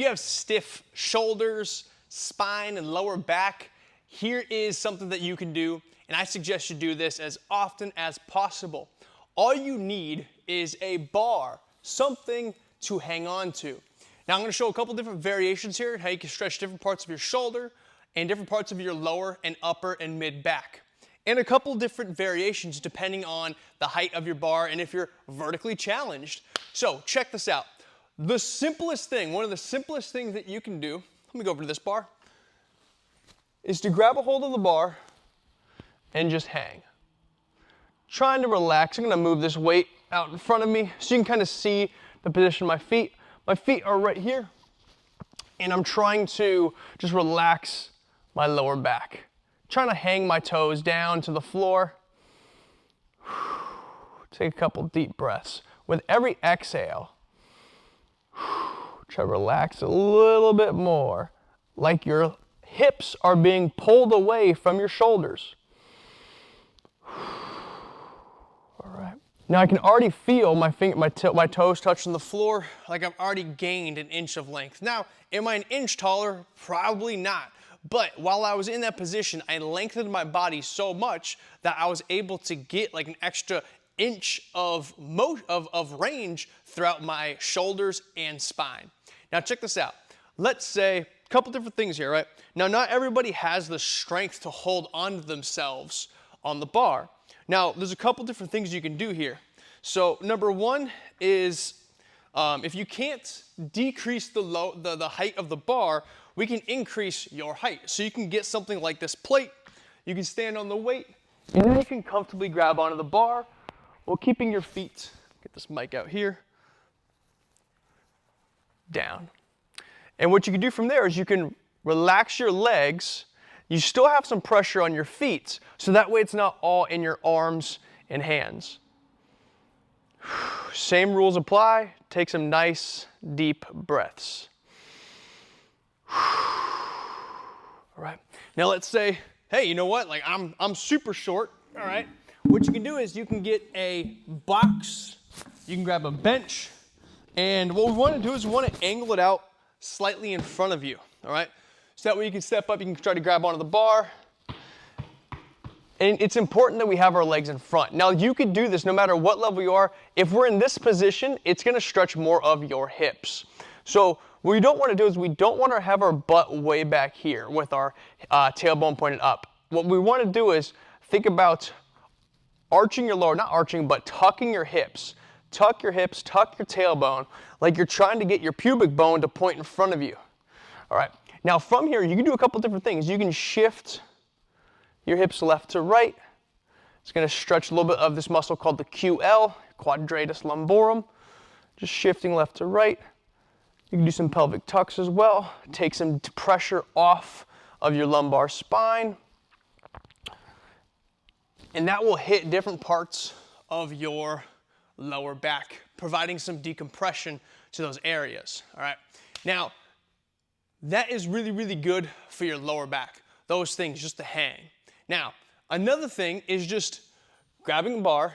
you have stiff shoulders, spine, and lower back, here is something that you can do, and I suggest you do this as often as possible. All you need is a bar, something to hang on to. Now I'm going to show a couple different variations here, how you can stretch different parts of your shoulder and different parts of your lower and upper and mid back. And a couple different variations depending on the height of your bar and if you're vertically challenged. So check this out. The simplest thing, one of the simplest things that you can do, let me go over to this bar, is to grab a hold of the bar and just hang. Trying to relax. I'm going to move this weight out in front of me so you can kind of see the position of my feet. My feet are right here, and I'm trying to just relax my lower back. Trying to hang my toes down to the floor. Take a couple deep breaths. With every exhale, try to relax a little bit more, like your hips are being pulled away from your shoulders. All right. Now I can already feel my toes touching the floor, like I've already gained an inch of length. Now, am I an inch taller? Probably not. But while I was in that position, I lengthened my body so much that I was able to get like an extra inch of range throughout my shoulders and spine. Now check this out. Let's say a couple different things here, right? Now not everybody has the strength to hold on to themselves on the bar. Now there's a couple different things you can do here. So number one is if you can't decrease the height of the bar, we can increase your height. So you can get something like this plate, you can stand on the weight, and then you can comfortably grab onto the bar while keeping your feet, get this mic out here, down. And what you can do from there is you can relax your legs. You still have some pressure on your feet, so that way it's not all in your arms and hands. Same rules apply. Take some nice, deep breaths. All right. Now let's say, hey, you know what? Like I'm super short. All right. What you can do is you can get a box. You can grab a bench, and what we want to do is we want to angle it out slightly in front of you. All right. So that way you can step up. You can try to grab onto the bar. And it's important that we have our legs in front. Now you could do this no matter what level you are. If we're in this position, it's going to stretch more of your hips. So what we don't want to do is we don't want to have our butt way back here with our tailbone pointed up. What we want to do is think about arching your lower, not arching, but tucking your hips. Tuck your hips, tuck your tailbone, like you're trying to get your pubic bone to point in front of you. All right. Now from here, you can do a couple different things. You can shift your hips left to right. It's going to stretch a little bit of this muscle called the QL, quadratus lumborum. Just shifting left to right. You can do some pelvic tucks as well. Take some pressure off of your lumbar spine. And that will hit different parts of your lower back, providing some decompression to those areas. All right. Now, that is really, really good for your lower back. Those things, just to hang. Now, another thing is just grabbing a bar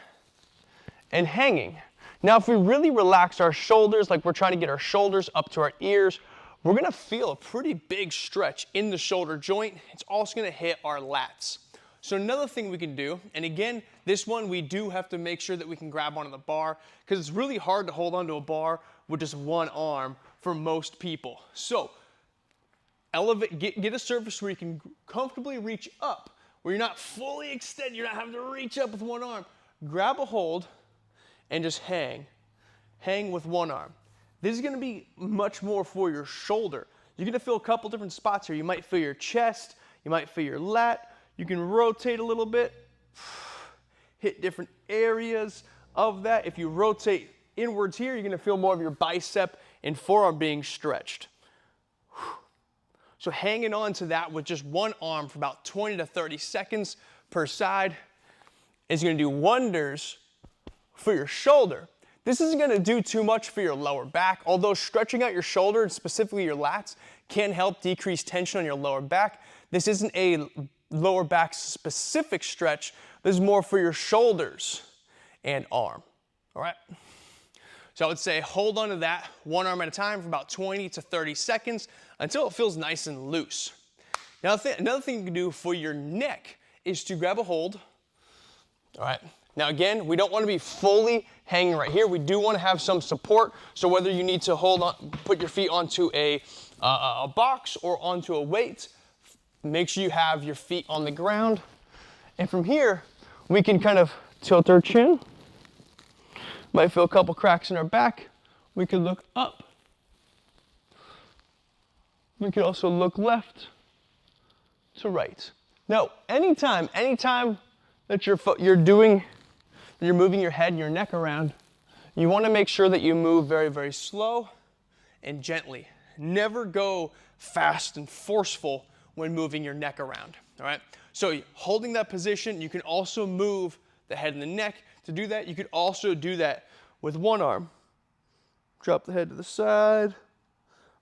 and hanging. Now, if we really relax our shoulders, like we're trying to get our shoulders up to our ears, we're going to feel a pretty big stretch in the shoulder joint. It's also going to hit our lats. So another thing we can do, and again, this one we do have to make sure that we can grab onto the bar because it's really hard to hold onto a bar with just one arm for most people. So elevate, get a surface where you can comfortably reach up, where you're not fully extended, you're not having to reach up with one arm. Grab a hold and just hang. Hang with one arm. This is going to be much more for your shoulder. You're going to feel a couple different spots here. You might feel your chest, you might feel your lat. You can rotate a little bit, hit different areas of that. If you rotate inwards here, you're going to feel more of your bicep and forearm being stretched. So hanging on to that with just one arm for about 20 to 30 seconds per side is going to do wonders for your shoulder. This isn't going to do too much for your lower back, although stretching out your shoulder and specifically your lats can help decrease tension on your lower back. This isn't a lower back specific stretch. This is more for your shoulders and arm. All right. So I would say hold on to that one arm at a time for about 20 to 30 seconds until it feels nice and loose. Now, another thing you can do for your neck is to grab a hold. All right. Now again, we don't want to be fully hanging right here. We do want to have some support. So whether you need to hold on, put your feet onto a box or onto a weight, make sure you have your feet on the ground. And from here, we can kind of tilt our chin. Might feel a couple cracks in our back. We can look up. We can also look left to right. Now, anytime that you're moving your head and your neck around, you want to make sure that you move very, very slow and gently. Never go fast and forceful when moving your neck around, all right? So holding that position, you can also move the head and the neck. To do that, you could also do that with one arm. Drop the head to the side,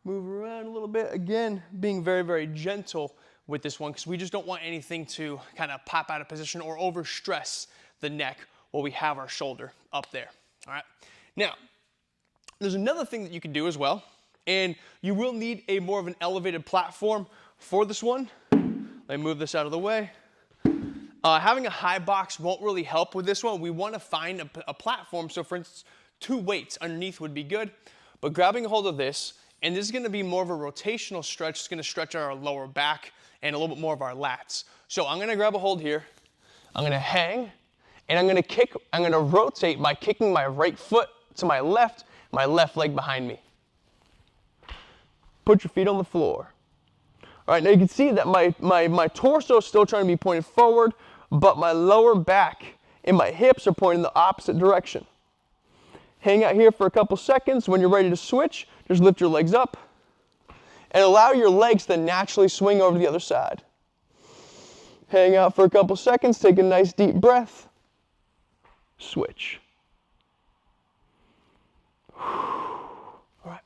move around a little bit. Again, being very, very gentle with this one because we just don't want anything to kind of pop out of position or overstress the neck while we have our shoulder up there, all right? Now, there's another thing that you can do as well, and you will need a more of an elevated platform for this one. Let me move this out of the way. Having a high box won't really help with this one. We want to find a platform. So for instance, 2 weights underneath would be good, but grabbing a hold of this, and this is going to be more of a rotational stretch. It's going to stretch our lower back and a little bit more of our lats. So I'm going to grab a hold here. I'm going to hang, and I'm going to rotate by kicking my right foot to my left leg behind me. Put your feet on the floor. All right, now you can see that my torso is still trying to be pointed forward, but my lower back and my hips are pointing the opposite direction. Hang out here for a couple seconds. When you're ready to switch, just lift your legs up and allow your legs to naturally swing over to the other side. Hang out for a couple seconds, take a nice deep breath, switch. All right.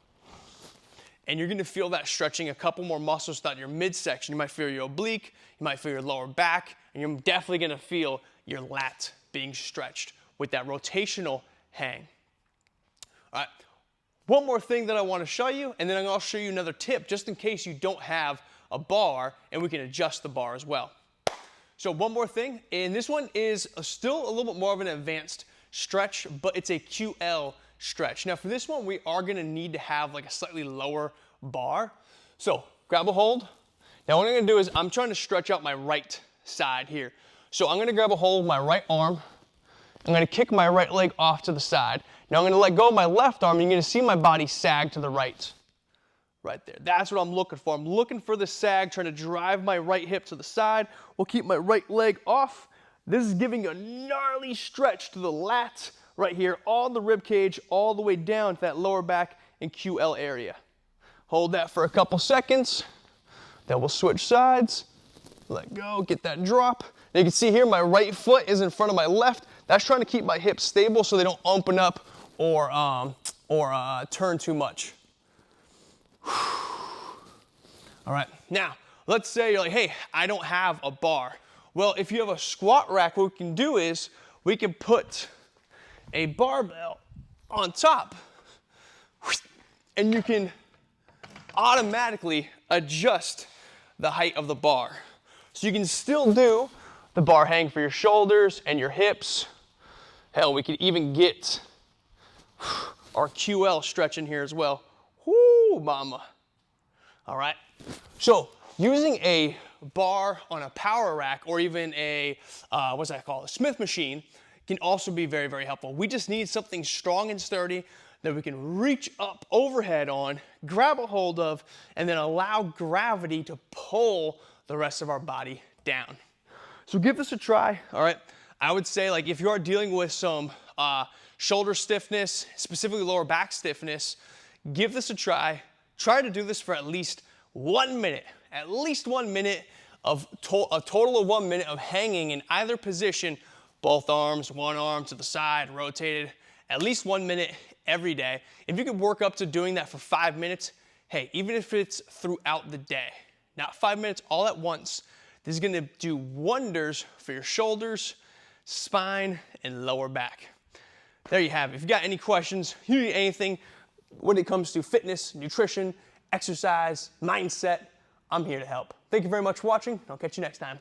And you're going to feel that stretching a couple more muscles throughout your midsection. You might feel your oblique, you might feel your lower back, and you're definitely going to feel your lat being stretched with that rotational hang. All right. One more thing that I want to show you, and then I'll show you another tip just in case you don't have a bar, and we can adjust the bar as well. So one more thing, and this one is still a little bit more of an advanced stretch, but it's a QL stretch. Now for this one, we are going to need to have like a slightly lower bar. So grab a hold. Now what I'm going to do is I'm trying to stretch out my right side here. So I'm going to grab a hold of my right arm. I'm going to kick my right leg off to the side. Now I'm going to let go of my left arm, and you're going to see my body sag to the right. Right there. That's what I'm looking for. I'm looking for the sag, trying to drive my right hip to the side. We'll keep my right leg off. This is giving a gnarly stretch to the lats right here, on the rib cage, all the way down to that lower back and QL area. Hold that for a couple seconds. Then we'll switch sides. Let go, get that drop. Now you can see here my right foot is in front of my left. That's trying to keep my hips stable so they don't open up or turn too much. All right, now let's say you're like, hey, I don't have a bar. Well, if you have a squat rack, what we can do is we can put a barbell on top, and you can automatically adjust the height of the bar. So you can still do the bar hang for your shoulders and your hips. Hell, we could even get our QL stretch in here as well. Whoo, mama. All right. So using a bar on a power rack or even a, what's that called? A Smith machine can also be very, very helpful. We just need something strong and sturdy that we can reach up overhead on, grab a hold of, and then allow gravity to pull the rest of our body down. So give this a try, all right? I would say, like, if you are dealing with some shoulder stiffness, specifically lower back stiffness, give this a try. Try to do this for at least 1 minute. At least 1 minute of a total of 1 minute of hanging in either position, both arms, one arm to the side, rotated, at least 1 minute every day. If you could work up to doing that for 5 minutes, hey, even if it's throughout the day, not 5 minutes all at once, this is gonna do wonders for your shoulders, spine, and lower back. there you have it. If you got any questions, you need anything when it comes to fitness, nutrition, exercise, mindset, I'm here to help. Thank you very much for watching. I'll catch you next time.